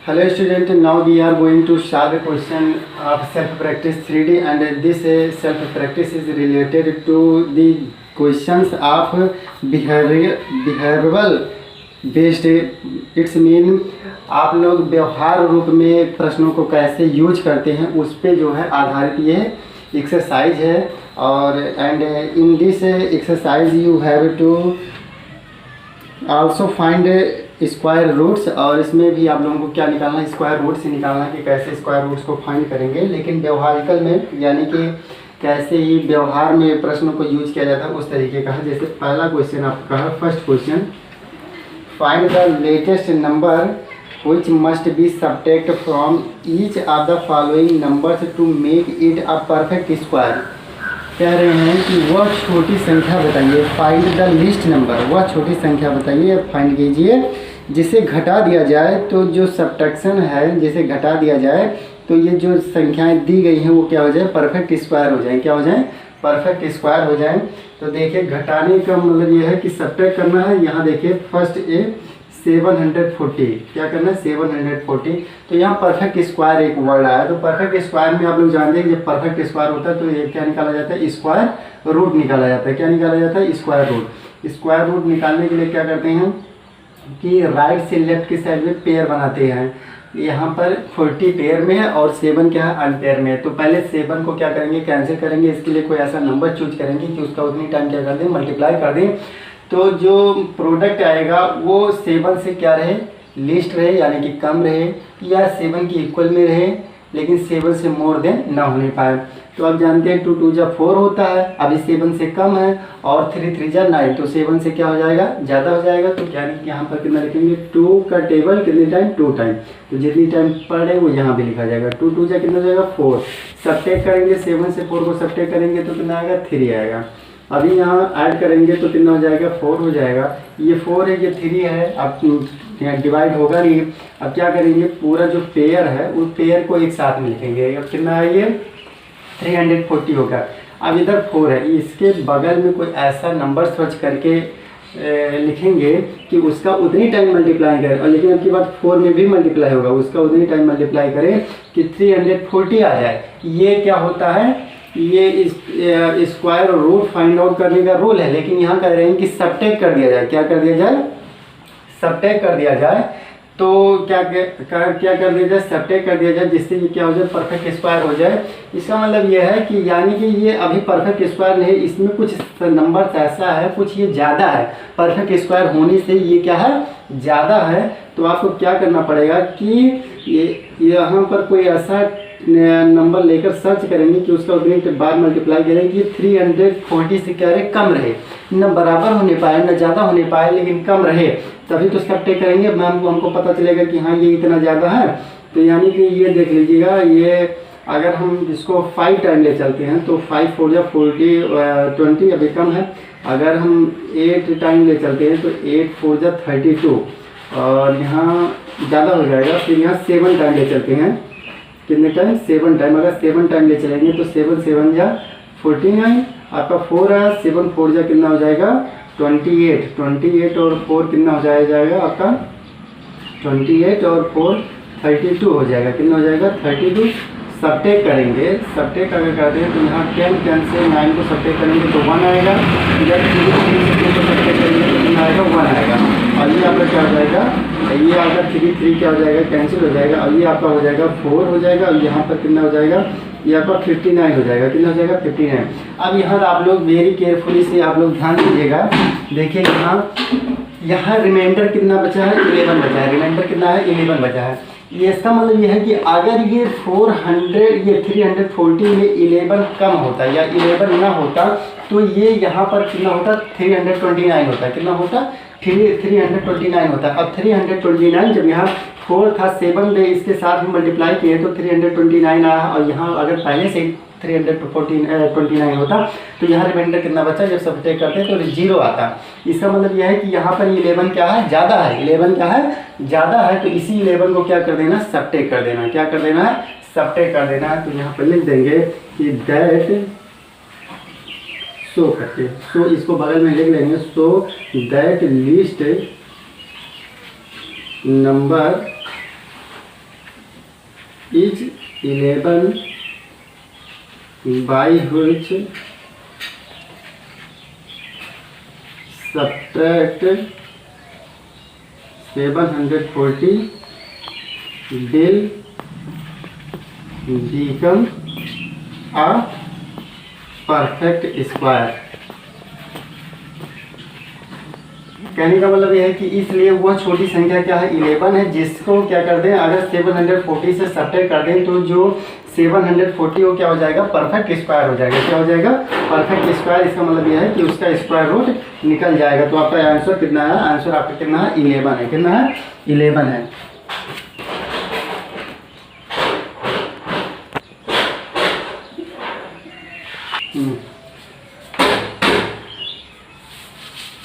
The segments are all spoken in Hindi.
Hello student, now we are going to solve a question of self-practice 3D, and this self-practice is related to the questions of behavioral based. It's mean आप लोग व्यवहार रूप में प्रश्नों को कैसे यूज करते हैं उस पे जो है आधारित ये एक्सरसाइज है। और and in this exercise you have to also find square roots, और इसमें भी आप लोगों को क्या निकालना है, स्क्वायर रूट से निकालना है कि कैसे स्क्वायर रूट्स को फाइंड करेंगे, लेकिन व्यवहारिकल में यानी कि कैसे ही व्यवहार में प्रश्नों को यूज किया जाता है उस तरीके का है। जैसे पहला क्वेश्चन आपका है, first question, find the latest number which must be subtract from each of the following numbers to make it a perfect square। कह रहे हैं कि वह छोटी संख्या बताइए, फाइंड द लिस्ट नंबर, वह छोटी संख्या बताइए, फाइंड कीजिए जिसे घटा दिया जाए तो जो सब्ट्रैक्शन है, जिसे घटा दिया जाए तो ये जो संख्याएं दी गई हैं वो क्या हो जाए, परफेक्ट स्क्वायर हो जाए। क्या हो जाए, परफेक्ट स्क्वायर हो जाए। तो देखिए घटाने का मतलब ये है कि सब्ट्रैक्ट करना है। यहाँ देखिए फर्स्ट 740, क्या करना है, 740। तो यहाँ परफेक्ट स्क्वायर एक वर्ड आया, तो परफेक्ट स्क्वायर में आप लोग जानते हैं जब परफेक्ट स्क्वायर होता है तो ये क्या निकाला जाता है, स्क्वायर रूट निकाला जाता है। क्या निकाला जाता है, स्क्वायर रूट। स्क्वायर रूट निकालने के लिए क्या करते हैं कि राइट से लेफ्ट की साइड में पेयर बनाते हैं। यहाँ पर 40 पेयर में है और 7 क्या है, अनपेयर में है। तो पहले 7 को क्या करेंगे, कैंसिल करेंगे। इसके लिए कोई ऐसा नंबर चूज करेंगे कि उसका उतनी टाइम क्या कर दें, मल्टीप्लाई कर दें। तो जो प्रोडक्ट आएगा वो 7 से क्या रहे, लिस्ट रहे यानी कि कम रहे, या 7 की इक्वल में रहे लेकिन 7 से मोर देन ना होने पाए। तो आप जानते हैं 2 2 जा 4 होता है, अभी 7 से कम है, और 3 3 जा 9, तो 7 से क्या हो जाएगा, ज़्यादा हो जाएगा। तो क्या नहीं कि यहाँ पर कितना लिखेंगे, 2 का टेबल कितने टाइम, 2 टाइम। तो जितनी टाइम पढ़े वो यहाँ भी लिखा जाएगा। 2 2 जा कितना हो जाएगा, 4। सब्ट्रैक्ट करेंगे, 7 से 4 को सब्ट्रैक्ट करेंगे तो कितना आएगा, 3 आएगा। अभी यहाँ ऐड करेंगे तो कितना हो जाएगा, 4 हो जाएगा। ये 4 है, ये 3 है, अब यहाँ डिवाइड होगा नहीं। अब क्या करेंगे, पूरा जो पेयर है उस पेयर को एक साथ में लिखेंगे। अब कितना है, ये 340 होगा। अब इधर 4 है, इसके बगल में कोई ऐसा नंबर सर्च करके लिखेंगे कि उसका उतनी टाइम मल्टीप्लाई करें, और लेकिन अब की बात 4 में भी मल्टीप्लाई होगा, उसका उतनी टाइम मल्टीप्लाई करें कि 340 आ जाए। ये क्या होता है, ये स्क्वायर और रूट फाइंड आउट करने का रूल है, लेकिन यहाँ कह रहे हैं कि सब्ट्रैक्ट कर दिया जाए। क्या कर दिया जाए, सब्ट्रैक्ट कर दिया जाए। तो क्या कर दिया जाए, सब्ट्रैक्ट कर दिया जाए, जिससे ये क्या हो जाए, परफेक्ट स्क्वायर हो जाए। इसका मतलब ये है कि यानी कि ये अभी परफेक्ट स्क्वायर नहीं, इसमें कुछ नंबर ऐसा है, कुछ ये ज़्यादा है, परफेक्ट स्क्वायर होने से ये क्या है, ज़्यादा है। तो आपको क्या करना पड़ेगा कि ये यहाँ पर कोई ऐसा नंबर लेकर सर्च करेंगे कि उसका उतनी बार मल्टीप्लाई करेंगे कि 340 से क्या रहे, कम रहे, न बराबर होने पाए न ज़्यादा होने पाए, लेकिन कम रहे, तभी तो सब्ट्रैक्ट करेंगे। मैम को हमको पता चलेगा कि हाँ ये इतना ज़्यादा है। तो यानी कि ये देख लीजिएगा, ये अगर हम इसको 5 टाइम ले चलते हैं तो 5 4 जा 40 20 अभी कम है। अगर हम 8 टाइम ले चलते हैं तो 8 4 जा 32, और यहाँ ज़्यादा हो जाएगा। फिर यहाँ 7 टाइम ले चलते हैं, कितने टाइम, 7 टाइम। अगर 7 टाइम ले चलेंगे तो 7 7 जा 49, आपका 4 है, 7 4 जा कितना हो जाएगा, 28 और 4 कितना हो जाएगा आपका, 28 और 4 32 हो जाएगा। कितना हो जाएगा, 32। सब्ट्रैक्ट करेंगे, सब्ट्रैक्ट अगर करते हैं तो यहाँ 10 से 9 को सब्ट्रैक्ट करेंगे तो 1 आएगा। इधर 3 से को सब्ट्रैक्ट करेंगे तो कितना आएगा, 1 आएगा। और ये आपका क्या हो जाएगा, ये आपका 3 क्या हो जाएगा, कैंसिल हो जाएगा। और ये आपका हो जाएगा 4 हो जाएगा, और यहाँ पर कितना हो जाएगा, ये आपका 59 हो जाएगा। कितना हो जाएगा, 59। अब यहाँ आप लोग वेरी केयरफुली से आप लोग ध्यान दीजिएगा। देखिए यहाँ रिमाइंडर कितना बचा है, 11 बचा है। रिमाइंडर कितना है, 11 बचा है। ये इसका मतलब ये है कि अगर ये 340 में 11 कम होता या 11 ना होता तो ये यहाँ पर कितना होता, 329 होता। कितना होता, 329 होता। अब 329 जब यहाँ 4 था, 7 में इसके साथ भी मल्टीप्लाई किए तो 329 आया। और यहाँ अगर पहले से 329 होता तो यहाँ रिमाइंडर कितना बचा, जब सब्ट्रैक्ट करते तो 0 आता। इसका मतलब यह है कि यहाँ पर 11 क्या है, ज़्यादा है। 11 क्या है, ज़्यादा है। तो इसी 11 को क्या कर देना, सब्ट्रैक्ट कर देना। क्या कर देना है, सब्ट्रैक्ट कर देना है। तो यहाँ पर लिख देंगे कि दैट, सो करके, सो इसको बगल में लिख लेंगे, so that list number is 11 by which subtract 740 will become a perfect square। कहने का मतलब यह है कि इसलिए वह छोटी संख्या क्या है 11 है, जिसको क्या कर दें, अगर 740 से सब्ट्रैक्ट कर दें तो जो 740 वो क्या हो जाएगा, परफेक्ट स्क्वायर हो जाएगा। क्या हो जाएगा, परफेक्ट स्क्वायर। इसका मतलब यह है कि उसका स्क्वायर रूट निकल जाएगा। तो आपका आंसर कितना है, आंसर आपका कितना है 11 है। कितना है 11 है।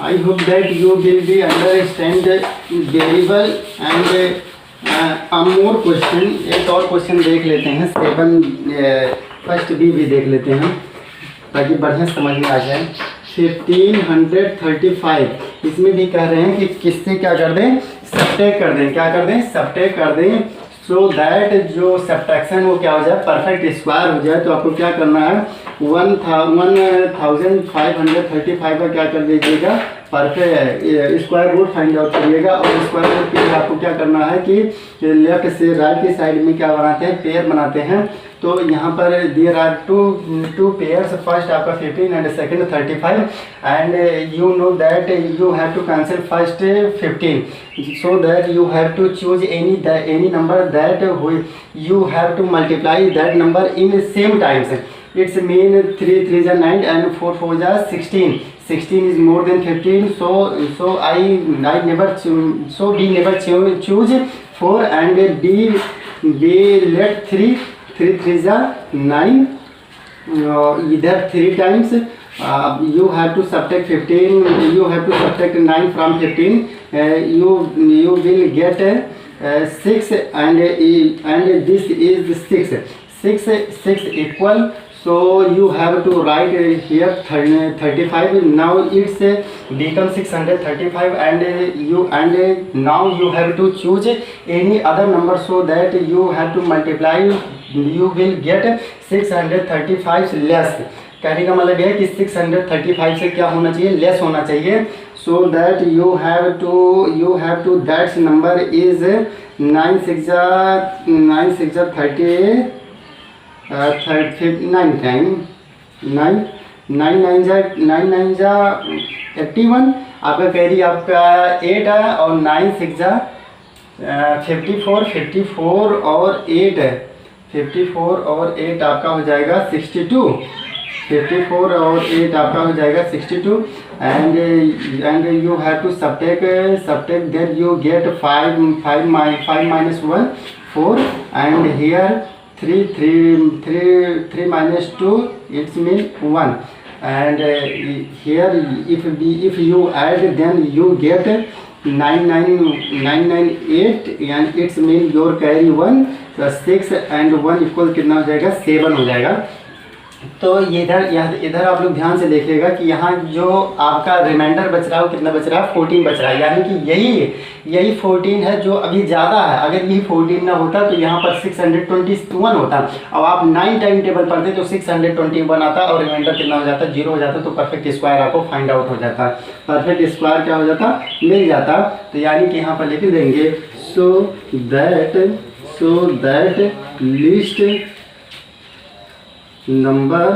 I hope that you will be understand variable and more question। एक और क्वेश्चन देख लेते हैं, 7 फर्स्ट बी भी देख लेते हैं ताकि बढ़िया समझ में आ जाए। 1535 इसमें भी कह रहे हैं कि किससे क्या कर दें, सब्ट्रैक्ट कर दें। क्या कर दें, सब्ट्रैक्ट कर दें, सो दैट जो सब्ट्रैक्शन वो क्या हो जाए, परफेक्ट स्क्वायर हो जाए। तो आपको क्या करना है, 1535 का क्या कर दीजिएगा, perfect square root find out करिएगा। और स्क्वायर रूट के लिए आपको क्या करना है कि लेफ्ट से राइट की साइड में क्या बनाते हैं, पेयर बनाते हैं। तो यहाँ पर there are two pairs, first आपका 15 and second 35 and you know that you have to cancel first 15 so that you have to choose any number that you have to multiply that number in same times। It's mean 3 3 is 9 and 4 4 is 16। 16 is more than 15, so I never we never choose 4 and we let 3 3 is 9 either 3 times। You have to subtract 15, you have to subtract 9 from 15, you will get 6 and this is 6 equal, so you have to write here 35। now it's become 635 and now you have to choose any other number so that you have to multiply, you will get 635 less। कहने का मतलब है कि 635 से क्या होना चाहिए, लेस होना चाहिए। So that you have to that's number is 9 6 30 9 81। आपका कैरी आपका 8 है और 9 6 54 और 8 है, 54 और 8 आपका हो जाएगा 62। 54 और 8 आपका हो जाएगा 62 and you have to subtract then you get 5 minus 1 4 and here 3 minus 2 it's mean 1 and here if you add then you get 998 and it's mean your carry 1 plus 6 and 1 equal कितना हो जाएगा, 7 हो जाएगा। तो इधर आप लोग ध्यान से देखिएगा कि यहाँ जो आपका रिमाइंडर बच रहा है वो कितना बच रहा है, 14 बच रहा है। यानी कि यही 14 है जो अभी ज़्यादा है। अगर यही 14 ना होता तो यहाँ पर 621 होता। अब आप 9 टाइम टेबल पढ़ते तो 621 आता और रिमाइंडर कितना हो जाता, 0 हो जाता। तो परफेक्ट स्क्वायर आपको फाइंड आउट हो जाता, परफेक्ट स्क्वायर क्या हो जाता, मिल जाता। तो यानी कि यहाँ पर लिख देंगे so that list number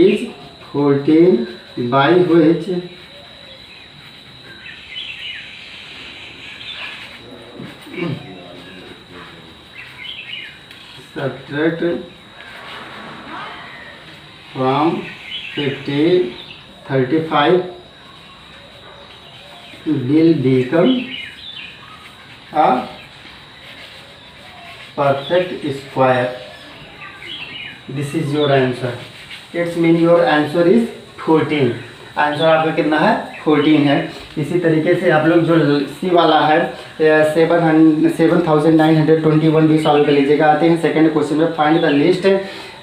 is 14 by which subtract from 35 will become a perfect square। This is your answer, it's mean your answer is 14। Answer आपका कितना है, 14 है। इसी तरीके से आप लोग जो सी वाला है 7921 भी सॉल्व कर लीजिएगा। आते हैं सेकंड क्वेश्चन में, find the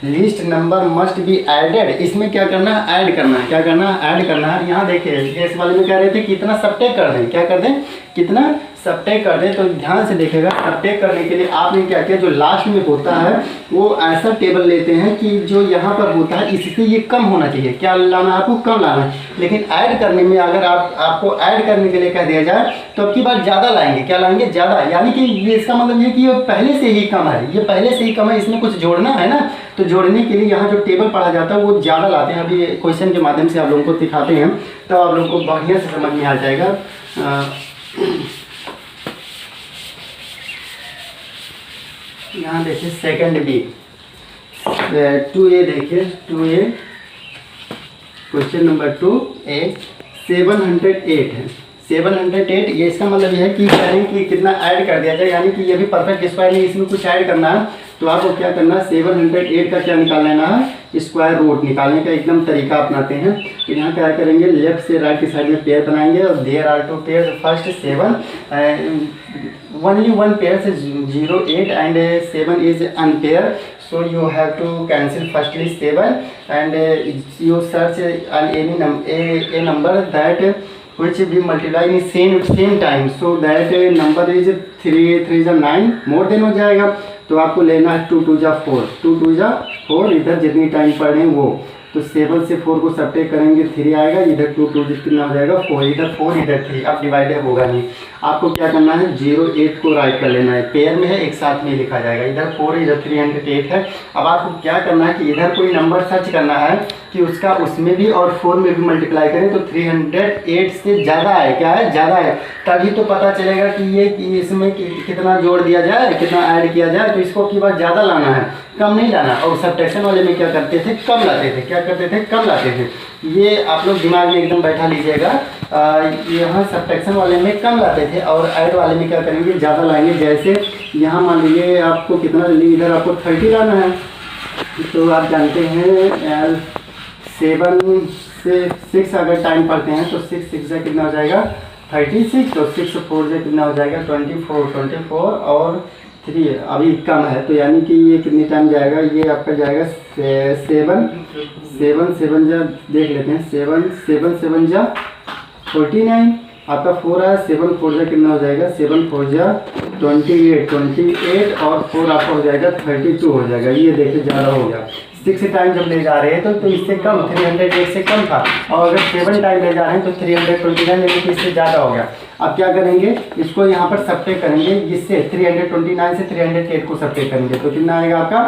least number must be added. इसमें क्या करना है, ऐड करना है। क्या करना है, ऐड करना है। यहाँ देखिए इस वाले में कह रहे थे कितना सब्ट्रैक्ट कर दें, क्या कर दें, कितना सब्ट्रैक्ट कर दें तो ध्यान से देखिएगा। सब्ट्रैक्ट करने के लिए आपने क्या किया, जो लास्ट में होता है वो ऐसा टेबल लेते हैं कि जो यहाँ पर होता है इससे ये कम होना चाहिए। क्या लाना है आपको, कम लाना है। लेकिन ऐड करने में अगर आपको ऐड करने के लिए कह दिया जाए तो अब की बार ज़्यादा लाएंगे। क्या लाएंगे, ज़्यादा, यानी कि ये इसका मतलब ये कि ये पहले से ही कम है, ये पहले से ही कम है, इसमें कुछ जोड़ना है ना। तो जोड़ने के लिए यहाँ जो टेबल पढ़ा जाता है वो ज़्यादा लाते हैं। अभी क्वेश्चन के माध्यम से आप लोगों को दिखाते हैं तो आप लोगों को बढ़िया से समझ में आ जाएगा। यहाँ देखिए सेकंड बी 2A, देखिए 2A क्वेश्चन नंबर 2A 708 है। 708 ये इसका मतलब यह है कि करें कि कितना ऐड कर दिया जाए, यानी कि ये भी परफेक्ट स्क्वायर नहीं, इसमें कुछ ऐड करना है। तो आपको क्या करना है, 708 का क्या निकाल लेना है, स्क्वायर रूट निकालने का एकदम तरीका अपनाते हैं। तो यहाँ क्या करेंगे, लेफ्ट से राइट की साइड में पेयर बनाएंगे और there are 2 pair. First 7 only one pair is 0 8 and 7 is unpair, so you have to cancel firstly 7 and you search a number that which we multiply in same time, so that number is 3 3 is 9 more than हो जाएगा। तो आपको लेना है 2 2 जा 4, 2 2 जा 4, इधर जितनी टाइम पढ़ रहे हैं वो। तो 7 से 4 को सब्ट्रैक्ट करेंगे 3 आएगा, इधर 2 2 कितना हो जाएगा 4, इधर 4 इधर 3। अब डिवाइडेड होगा नहीं। आपको क्या करना है, 0 8 को राइट कर लेना है, पेयर में है एक साथ में लिखा जाएगा। इधर 4 इधर 308 है। अब आपको क्या करना है कि इधर कोई नंबर सर्च करना है कि उसका उसमें भी और 4 में भी मल्टीप्लाई करें तो 308 से ज़्यादा है। क्या है, ज़्यादा है, तभी तो पता चलेगा कि ये कि इसमें कितना जोड़ दिया जाए, कितना ऐड किया जाए। तो इसको की बार ज़्यादा लाना है, कम नहीं लाना। और सब्ट्रैक्शन वाले में क्या करते थे, कम लाते थे। क्या करते थे, कम लाते थे। ये आप लोग दिमाग में एकदम बैठा लीजिएगा। यहाँ सब्ट्रैक्शन वाले में कम लाते थे और ऐड वाले में क्या करेंगे, ज़्यादा लाएंगे। जैसे यहाँ मान लीजिए आपको कितना, इधर आपको 30 लाना है। तो आप जानते हैं 7 से 6 अगर टाइम पढ़ते हैं तो 6 6 से कितना हो जाएगा 36, और 6 4 से कितना हो जाएगा 24 और 3 अभी कम है। तो यानी कि ये कितनी टाइम जाएगा, ये आपका जाएगा 7 जा, देख लेते हैं, 7 जा 49, आपका 4 आया, 7 4 जा कितना हो जाएगा, 7 4 जा 28 और 4 आपका हो जाएगा 32 हो जाएगा। ये देखिए ज़्यादा हो गया। 6 टाइम जब ले जा रहे हैं तो इससे कम 308 से कम था, और अगर 7 टाइम ले जा रहे हैं तो 329, यानी कि इससे ज़्यादा हो गया। अब क्या करेंगे, इसको यहाँ पर सब्ट्रैक्ट करेंगे, जिससे 329 से 308 को सब्ट्रैक्ट करेंगे तो कितना आएगा आपका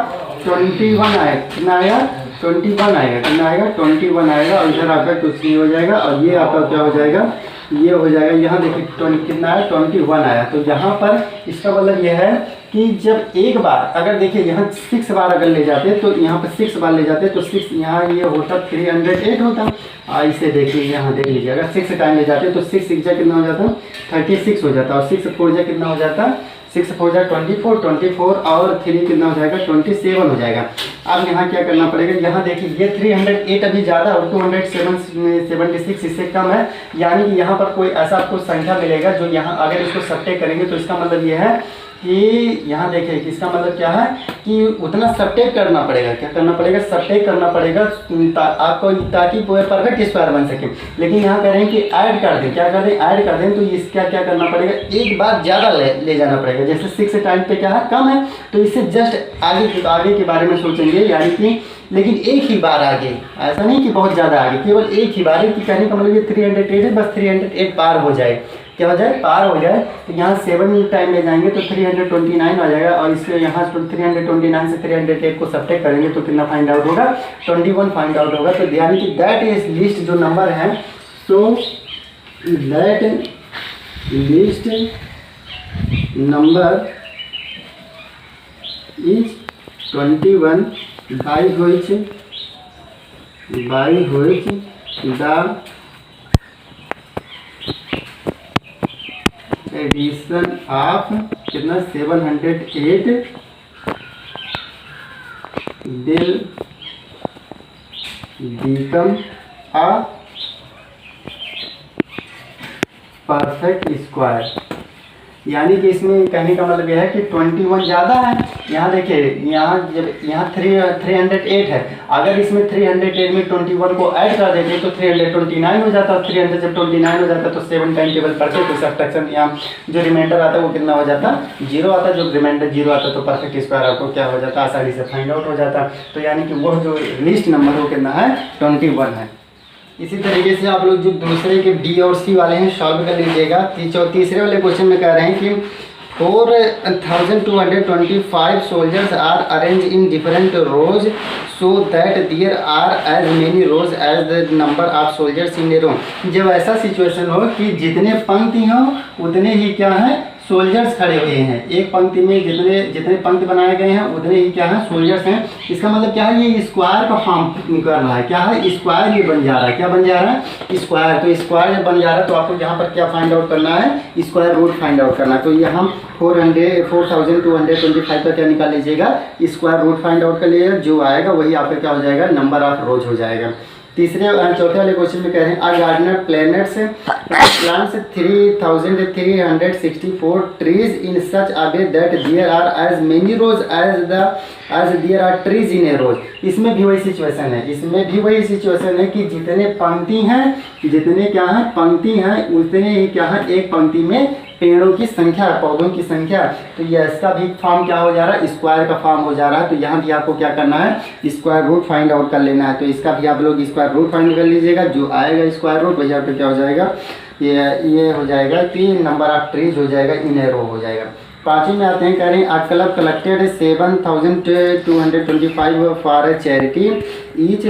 21 आएगा। कितना आएगा 21 आएगा। कितना आएगा 21 आएगा। और इधर आपका कुछ नहीं हो जाएगा, और ये आपका क्या हो जाएगा, ये हो जाएगा। यहाँ देखिए कितना आया 21 आया। तो यहाँ पर इसका मतलब यह है कि जब एक बार अगर देखिए यहाँ 6 बार अगर ले जाते तो यहाँ पर 6 बार ले जाते तो 6 यहाँ ये होता 308 होता। इसे देखिए यहाँ देख लीजिए, अगर 6 टाइम ले जाते तो 6 6 जा कितना हो जाता 36 हो जाता, और 6 4 जा कितना हो जाता 6 4 जा 24 और 3 कितना हो जाएगा 27 हो जाएगा। अब यहाँ क्या करना पड़ेगा, यहाँ देखिए ये 308 अभी ज़्यादा और 276 इससे कम है। यानी कि यहाँ पर कोई ऐसा आपको संख्या मिलेगा जो यहाँ अगर इसको सब्ट्रैक्ट करेंगे तो इसका मतलब ये है कि यहाँ देखिए कि इसका मतलब क्या है कि उतना सब्ट्रैक्ट करना पड़ेगा। क्या करना पड़ेगा, सब्ट्रैक्ट करना पड़ेगा आपको, ताकि पूरे परफेक्ट स्क्वायर बन सके। लेकिन यहाँ कह रहे हैं कि ऐड कर दें। क्या कर दें, ऐड कर दें। तो इसका क्या करना पड़ेगा, एक बार ज़्यादा ले जाना पड़ेगा। जैसे 6 टाइम पे क्या है, कम है, तो इससे जस्ट आगे के बारे में सोचेंगे, यानी कि लेकिन एक ही बार आगे, ऐसा नहीं कि बहुत ज़्यादा आगे, केवल एक ही बार है। कि कहने का मतलब ये 308 है, बस 308 पार हो जाए। क्या हो जाए, पार हो जाए। तो यहाँ 7 टाइम ले जाएंगे तो 329 आ जाएगा, और इसलिए यहाँ 329 से 308 को सब्ट्रैक्ट करेंगे तो कितना फाइंड आउट होगा 21 फाइंड आउट होगा। तो यानी कि दैट इज लिस्ट जो नंबर है, so that list number is 21 by which the addition of कितना 708 will become a perfect square. यानी कि इसमें कहने का मतलब यह है कि 21 ज़्यादा है यहाँ देखिए, यहाँ जब यहाँ 308 है, अगर इसमें 308 में 21 को ऐड कर देते तो 329 हो जाता। 300 जब 29 हो जाता तो 7 टाइम टेबल पढ़ते तो सब्ट्रैक्शन यहाँ जो रिमाइंडर आता है वो कितना हो जाता, 0 आता। जो रिमाइंडर 0 आता तो परफेक्ट स्क्वायर आपको क्या हो जाता, आसानी से फाइंड आउट हो जाता। तो यानी कि वह जो लिस्ट नंबर वो कितना है, 21 है। इसी तरीके से आप लोग जो दूसरे के डी और सी वाले हैं सॉल्व कर लीजिएगा। तीसरे वाले क्वेश्चन में कह रहे हैं कि 4225 soldiers are arranged in different rows so that there are as many rows as the number of soldiers in a row। जब ऐसा सिचुएशन हो कि जितने पंक्ति हो उतने ही क्या है, सोल्जर्स खड़े हुए हैं। एक पंक्ति में जितने पंक्ति बनाए गए हैं उतने ही क्या है, सोल्जर्स हैं। इसका मतलब क्या है, ये स्क्वायर का फॉर्म कर रहा है। क्या है, स्क्वायर ये बन जा रहा है। क्या बन जा रहा है, स्क्वायर। तो स्क्वायर जब बन जा रहा है तो आपको यहाँ पर क्या फाइंड आउट करना है, स्क्वायर रूट फाइंड आउट करना है। तो यहाँ 4225 का क्या निकाल लीजिएगा, स्क्वायर रूट फाइंड आउट कर लीजिएगा। जो आएगा वही आपका क्या हो जाएगा, नंबर ऑफ रोज हो जाएगा। चौथे वाले क्वेश्चन में कह रहे हैं a gardener plants 3364 trees in such a way that there are as many rows as there are trees in a row. इसमें भी वही सिचुएशन है, कि जितने पंक्ति हैं, जितने क्या है पंक्ति हैं, उतने ही क्या है एक पंक्ति में पेड़ों की संख्या, पौधों की संख्या। तो ये इसका भी फॉर्म क्या हो जा रहा है, स्क्वायर का फॉर्म हो जा रहा है। तो यहाँ भी आपको क्या करना है, स्क्वायर रूट फाइंड आउट कर लेना है। तो इसका भी आप लोग स्क्वायर रूट फाइंड कर लीजिएगा। जो आएगा स्क्वायर रूट वही आपको क्या हो जाएगा, ये हो जाएगा कि नंबर ऑफ ट्रीज हो जाएगा, इन ए रो हो जाएगा। पाँचवीं में आते हैं, कह रहे हैं a club collected 7225 for a charity. Each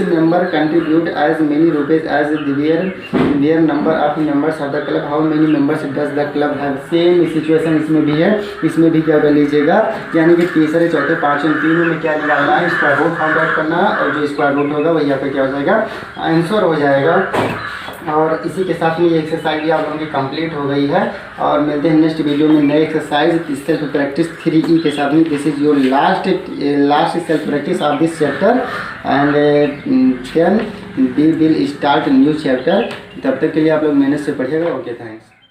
member contribute as many rupees as their number of members of the club. How many members does the club have. Same situation इसमें भी है। इसमें भी क्या कर लीजिएगा, यानी कि तीसरे चौथे पाँचवें तीनों में क्या निकालना है, स्क्वायर रूट फाइंड आउट करना है। और जो स्क्वायर रूट होगा वही आपका क्या हो जाएगा, आंसर हो जाएगा। और इसी के साथ में ये एक्सरसाइज भी आप लोगों की कंप्लीट हो गई है। और मिलते हैं नेक्स्ट वीडियो में नए एक्सरसाइज सेल्फ प्रैक्टिस 3E के साथ में। This is your last self practice of this chapter and then we will start new chapter. तब तक के लिए आप लोग मेहनत से पढ़िएगा। Okay, thanks.